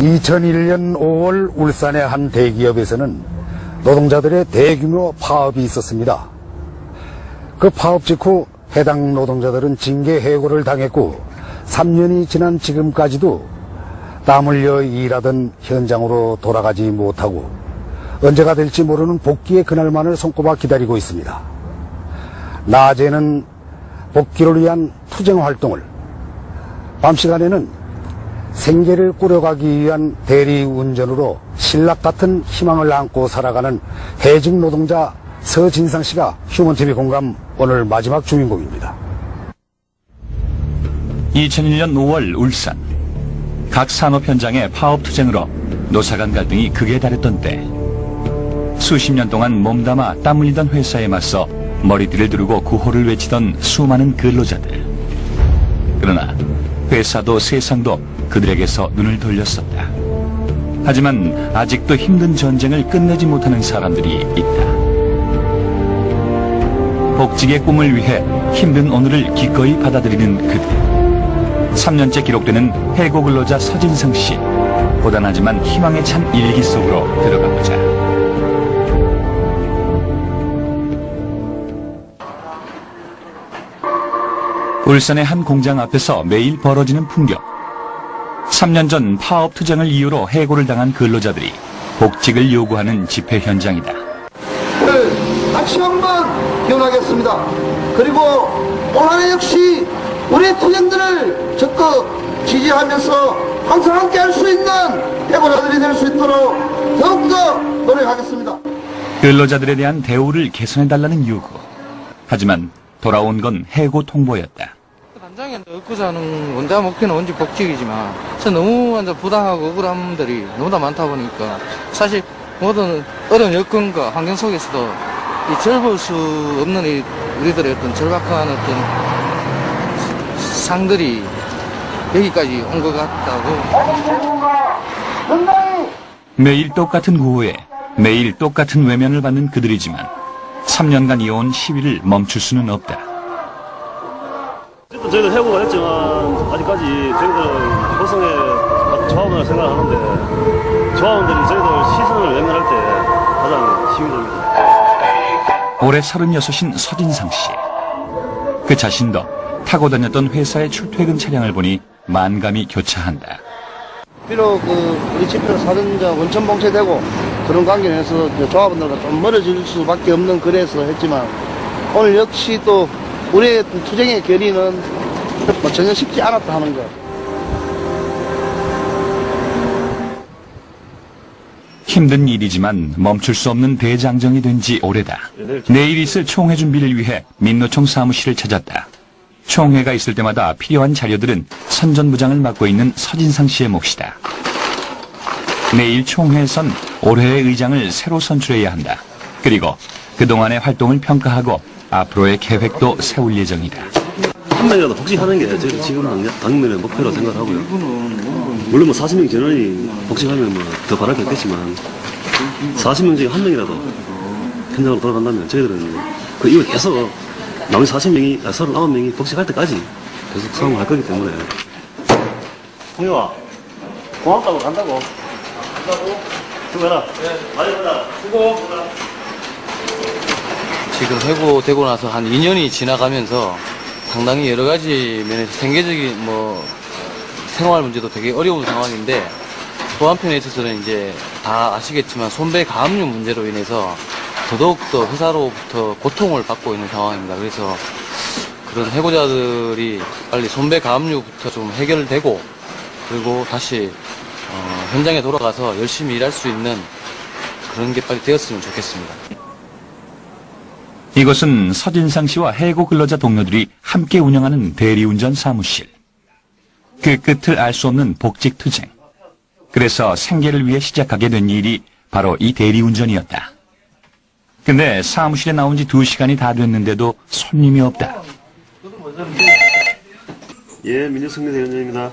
2001년 5월 울산의 한 대기업에서는 노동자들의 대규모 파업이 있었습니다. 그 파업 직후 해당 노동자들은 징계 해고를 당했고 3년이 지난 지금까지도 땀 흘려 일하던 현장으로 돌아가지 못하고 언제가 될지 모르는 복귀의 그날만을 손꼽아 기다리고 있습니다. 낮에는 복귀를 위한 투쟁 활동을, 밤 시간에는 생계를 꾸려가기 위한 대리운전으로 신락 같은 희망을 안고 살아가는 해직 노동자 서진상 씨가 휴먼TV 공감 오늘 마지막 주인공입니다. 2001년 5월 울산. 각 산업 현장의 파업 투쟁으로 노사 간 갈등이 극에 달했던 때 수십 년 동안 몸담아 땀 흘리던 회사에 맞서 머리띠를 두르고 구호를 외치던 수많은 근로자들. 그러나 회사도 세상도 그들에게서 눈을 돌렸었다. 하지만 아직도 힘든 전쟁을 끝내지 못하는 사람들이 있다. 복직의 꿈을 위해 힘든 오늘을 기꺼이 받아들이는 그들. 3년째 기록되는 해고 근로자 서진상 씨. 고단하지만 희망에 찬 일기 속으로 들어가보자. 울산의 한 공장 앞에서 매일 벌어지는 풍경. 3년 전 파업 투쟁을 이유로 해고를 당한 근로자들이 복직을 요구하는 집회 현장이다. 다시 한번 기원하겠습니다. 그리고 올한해 역시 우리의 투쟁들을 적극 지지하면서 항상 함께할 수 있는 해고자들이 될 수 있도록 더욱더 노력하겠습니다. 근로자들에 대한 대우를 개선해달라는 요구. 하지만 돌아온 건 해고 통보였다. 단장에 얻고 사는 원대한 목표는 원직 복직이지만 너무 부당하고 억울한 분들이 너무나 많다 보니까 사실 모든 어려운 여건과 환경 속에서도 이 절볼 수 없는 우리들의 어떤 절박한 어떤 상들이 여기까지 온 것 같다고. 매일 똑같은 구호에 매일 똑같은 외면을 받는 그들이지만 3년간 이어온 시위를 멈출 수는 없다. 저희도 해고가 됐지만 아직까지 저희들은 고성의 조합원을 생각하는데 조합원들이 저희들 시선을 외면할 때 가장 힘이 됩니다. 올해 36인 서진상 씨. 그 자신도 타고 다녔던 회사의 출퇴근 차량을 보니 만감이 교차한다. 비록 우리 집회로 사전자 원천 봉쇄되고 그런 관계에서 조합원들과 좀 멀어질 수밖에 없는 그래서 했지만 오늘 역시 또 우리의 투쟁의 결의는 전혀 쉽지 않았다 하는 것. 힘든 일이지만 멈출 수 없는 대장정이 된 지 오래다. 내일 있을 총회 준비를 위해 민노총 사무실을 찾았다. 총회가 있을 때마다 필요한 자료들은 선전부장을 맡고 있는 서진상 씨의 몫이다. 내일 총회에선 올해의 의장을 새로 선출해야 한다. 그리고 그동안의 활동을 평가하고 앞으로의 계획도 세울 예정이다. 한 명이라도 복직하는 게 저희 지금 당면의 목표로 생각하고요. 물론 40명 전원이 복직하면 더 바랄 게 없겠지만 40명 중에 한 명이라도 현장으로 돌아간다면 저희들은 그 이후에 계속 나머지 39명이 복직할 때까지 계속 사용할 거기 때문에. 동영아, 공항 가고 간다고. 수고해라. 네, 많이 보자. 수고. 지금 해고되고 나서 한 2년이 지나가면서 상당히 여러 가지 면에서 생계적인 생활 문제도 되게 어려운 상황인데 또 한편에 있어서는 이제 다 아시겠지만 손배 가압류 문제로 인해서 더더욱더 회사로부터 고통을 받고 있는 상황입니다. 그래서 그런 해고자들이 빨리 손배 가압류부터 좀 해결되고 그리고 다시 현장에 돌아가서 열심히 일할 수 있는 그런 게 빨리 되었으면 좋겠습니다. 이곳은 서진상 씨와 해고 근로자 동료들이 함께 운영하는 대리운전 사무실. 그 끝을 알 수 없는 복직 투쟁. 그래서 생계를 위해 시작하게 된 일이 바로 이 대리운전이었다. 근데 사무실에 나온 지 2시간이 다 됐는데도 손님이 없다. 예, 민주승리 대리원장입니다.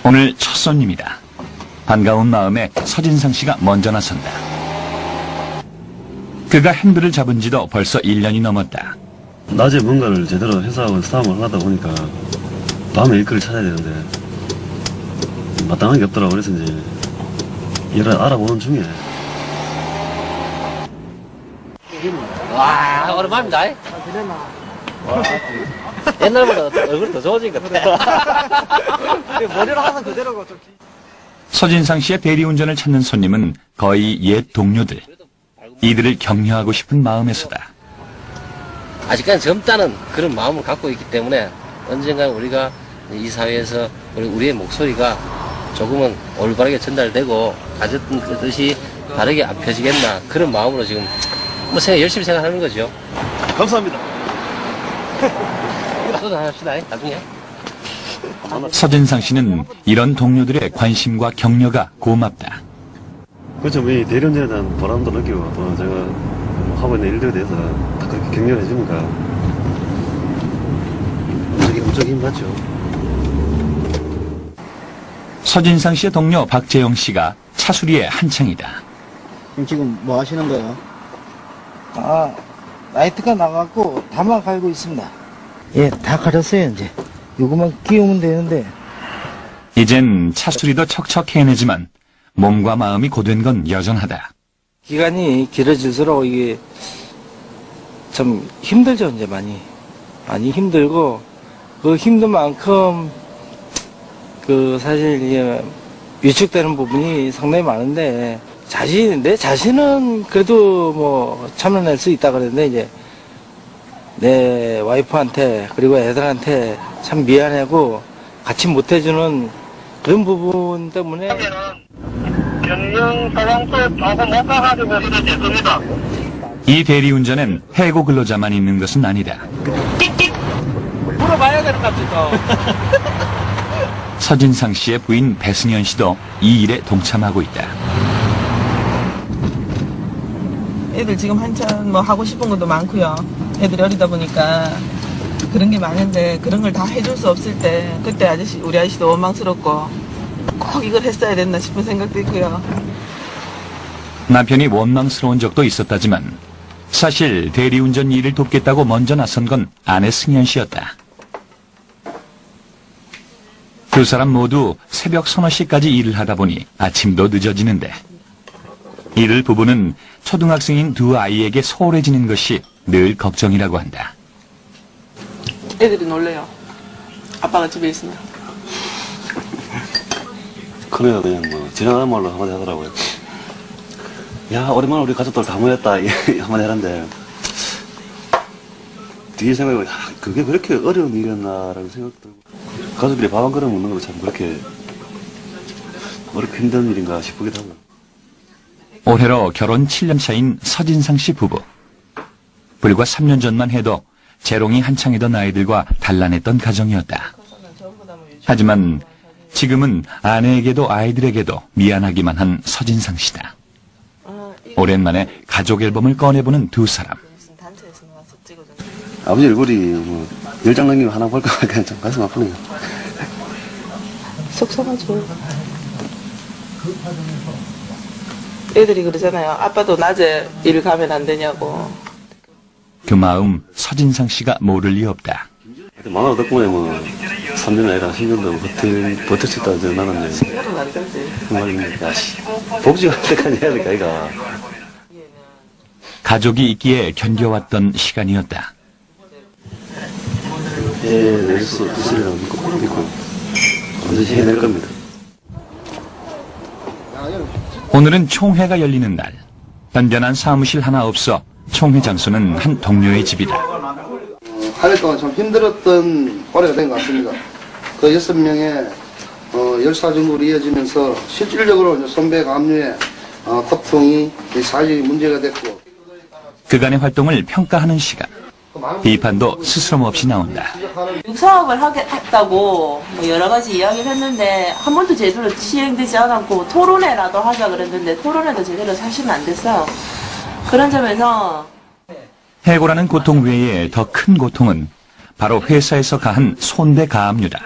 오늘 첫 손님이다. 반가운 마음에 서진상 씨가 먼저 나선다. 그가 핸들을 잡은 지도 벌써 1년이 넘었다. 낮에 뭔가를 제대로 회사하고 싸움을 하다 보니까 밤에 일거리를 찾아야 되는데 마땅한 게 없더라고. 그래서 이제 일을 알아보는 중에. 와, 오랜만입니다. 옛날보다 얼굴이 더 좋아진 것 같아. 머리를 항상 그대로고 좀. 서진상 씨의 대리운전을 찾는 손님은 거의 옛 동료들. 이들을 격려하고 싶은 마음에서다. 아직까지 젊다는 그런 마음을 갖고 있기 때문에 언젠가 우리가 이 사회에서 우리의 목소리가 조금은 올바르게 전달되고 가졌던 그 뜻이 다르게 안 펴지겠나 그런 마음으로 지금 뭐 열심히 생각하는 거죠. 감사합니다. 또 합시다 나중에. 서진상 씨는 이런 동료들의 관심과 격려가 고맙다. 그렇죠. 이 대리운전에 대한 보람도 느끼고, 또 제가 하고 있는 일들에 대해서 다 그렇게 격려해 주니까, 엄청 힘받죠. 서진상 씨의 동료 박재영 씨가 차수리에 한창이다. 지금 뭐 하시는 거예요? 아, 라이트가 나가고 다만 갈고 있습니다. 예, 다 가렸어요, 이제. 요거만 끼우면 되는데. 이젠 차수리도 척척 해내지만 몸과 마음이 고된 건 여전하다. 기간이 길어질수록 이게 참 힘들죠, 이제 많이. 많이 힘들고, 그 힘든 만큼, 사실 이게 위축되는 부분이 상당히 많은데, 내 자신은 그래도 뭐 참여낼 수 있다 그랬는데, 이제 내 와이프한테, 그리고 애들한테 참 미안하고, 같이 못해주는 그런 부분 때문에. 이 대리운전엔 해고 근로자만 있는 것은 아니다. 물어봐야 되는 것 같아. 서진상 씨의 부인 배승현 씨도 이 일에 동참하고 있다. 애들 지금 한참 뭐 하고 싶은 것도 많고요. 애들이 어리다 보니까 그런 게 많은데 그런 걸 다 해줄 수 없을 때 그때 우리 아저씨도 원망스럽고 꼭 이걸 했어야 됐나 싶은 생각도 있고요. 남편이 원망스러운 적도 있었다지만 사실 대리운전 일을 돕겠다고 먼저 나선 건 아내 승현 씨였다. 두 사람 모두 새벽 서너 시까지 일을 하다 보니 아침도 늦어지는데 이를 부부는 초등학생인 두 아이에게 소홀해지는 것이 늘 걱정이라고 한다. 애들이 놀래요. 아빠가 집에 있으면. 큰애가 그냥 뭐, 지나가는 말로 한마디 하더라고요. 야, 오랜만에 우리 가족들 다 모였다. 한마디 하는데, 뒤에 생각해보면, 야, 그게 그렇게 어려운 일이었나라는 생각도 들고, 가족들이 밥 한 그릇 먹는 것도 참 그렇게 어렵고 힘든 일인가 싶기도 하고요. 올해로 결혼 7년 차인 서진상 씨 부부. 불과 3년 전만 해도 재롱이 한창이던 아이들과 단란했던 가정이었다. 하지만 지금은 아내에게도 아이들에게도 미안하기만 한 서진상 씨다. 오랜만에 가족 앨범을 꺼내보는 두 사람. 아버지 얼굴이 뭐 10장 남기면 하나 볼까 그냥 좀 가슴 아프네요. 속상하죠. 애들이 그러잖아요. 아빠도 낮에 일 가면 안 되냐고. 그 마음 서진상 씨가 모를 리 없다. 만화 덕분에 뭐 3년 아니라 10년도 버틸 수 있다고 나는 이제 그건 안 되지. 정말 야씨 복지할 때까지 해야 될까 이가. 가족이 있기에 견뎌왔던 시간이었다. 예, 낼 수 있으리라고 믿고 반드시 해낼 겁니다. 오늘은 총회가 열리는 날. 변변한 사무실 하나 없어 총회 장소는 한 동료의 집이다. 한 해 동안 참 힘들었던 올해가 된 것 같습니다. 그 6명의 열사정으로 이어지면서 실질적으로 이제 선배 감류의 고통이 사회적인 문제가 됐고 그간의 활동을 평가하는 시간. 비판도 스스럼없이 나온다. 사업을 했다고 뭐 여러 가지 이야기를 했는데 한 번도 제대로 시행되지 않았고 토론회라도 하자 그랬는데 토론회도 제대로 사실은 안 됐어요. 그런 점에서 해고라는 고통 외에 더 큰 고통은 바로 회사에서 가한 손대가압류다.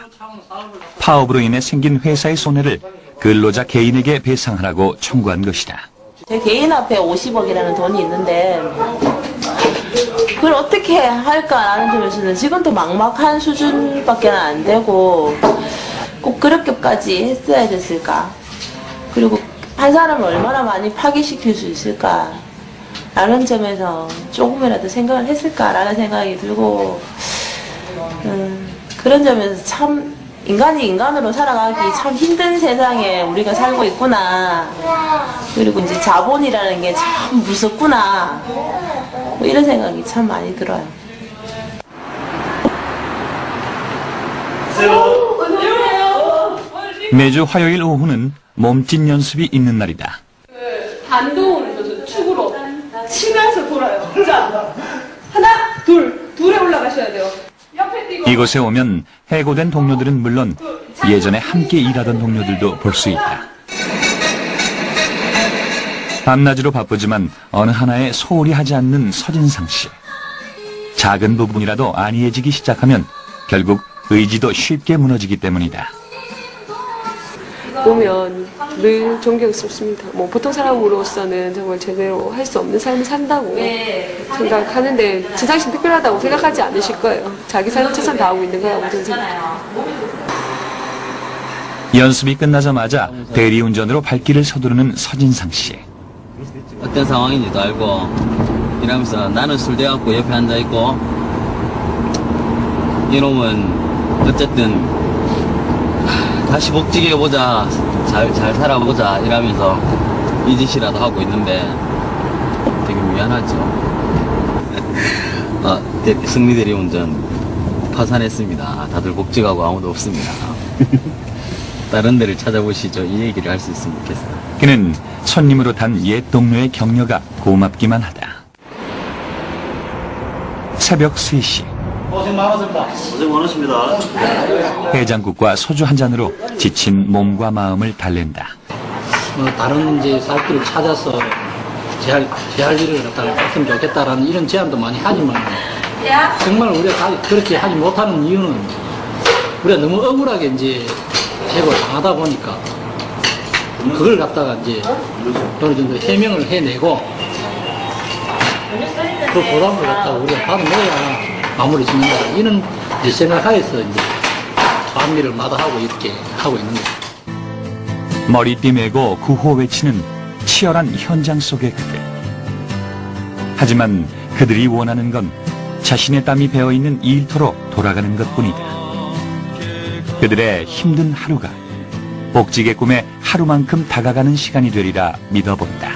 파업으로 인해 생긴 회사의 손해를 근로자 개인에게 배상하라고 청구한 것이다. 제 개인 앞에 50억이라는 돈이 있는데 그걸 어떻게 할까라는 점에서는 지금도 막막한 수준밖에 안 되고 꼭 그렇게까지 했어야 됐을까? 그리고 한 사람을 얼마나 많이 파괴시킬 수 있을까? 라는 점에서 조금이라도 생각을 했을까라는 생각이 들고, 그런 점에서 참 인간이 인간으로 살아가기 참 힘든 세상에 우리가 살고 있구나. 그리고 이제 자본이라는 게 참 무섭구나. 뭐 이런 생각이 참 많이 들어요. 매주 화요일 오후는 몸짓 연습이 있는 날이다. 반동으로 축으로 치면서 돌아요. 자, 하나, 둘에 올라가셔야 돼요. 옆에 뛰고. 이곳에 오면 해고된 동료들은 물론 예전에 함께 일하던 동료들도 볼 수 있다. 밤낮으로 바쁘지만 어느 하나에 소홀히 하지 않는 서진상 씨. 작은 부분이라도 안이해지기 시작하면 결국 의지도 쉽게 무너지기 때문이다. 보면 늘 존경스럽습니다. 뭐 보통 사람으로서는 정말 제대로 할 수 없는 삶을 산다고 생각하는데 진상 씨는 특별하다고 생각하지 않으실 거예요. 자기 삶을 최선 다하고 있는 거라고 저는 생각해요. 연습이 끝나자마자 대리운전으로 발길을 서두르는 서진상 씨. 어떤 상황인지도 알고 이러면서 나는 술 돼갖고 옆에 앉아있고 이놈은 어쨌든 다시 복직해 보자, 잘 살아보자 이러면서 이 짓이라도 하고 있는데 되게 미안하죠. 승리 대리운전 파산했습니다. 다들 복직하고 아무도 없습니다. 다른 데를 찾아보시죠. 이 얘기를 할 수 있으면 좋겠어요. 그는 손님으로 단 옛 동료의 격려가 고맙기만 하다. 새벽 3시. 고생 많으십니다. 해장국과 소주 한 잔으로 지친 몸과 마음을 달랜다. 다른 이제 살 길을 찾아서 제 할 일을 갖다가 했으면 좋겠다라는 이런 제안도 많이 하지만 정말 우리가 그렇게 하지 못하는 이유는 우리가 너무 억울하게 이제 해고를 당하다 보니까 그걸 갖다가 이제 어느 정도 해명을 해내고 그 보람을 갖다가 우리가 받아내야 마무리 짓는다 이런 이제 생각하에서 이제 반미를 마다하고 이렇게 하고 있는 거예요. 머리띠 메고 구호 외치는 치열한 현장 속의 그들. 하지만 그들이 원하는 건 자신의 땀이 배어있는 이 일터로 돌아가는 것뿐이다. 그들의 힘든 하루가 복직의 꿈에 하루만큼 다가가는 시간이 되리라 믿어본다.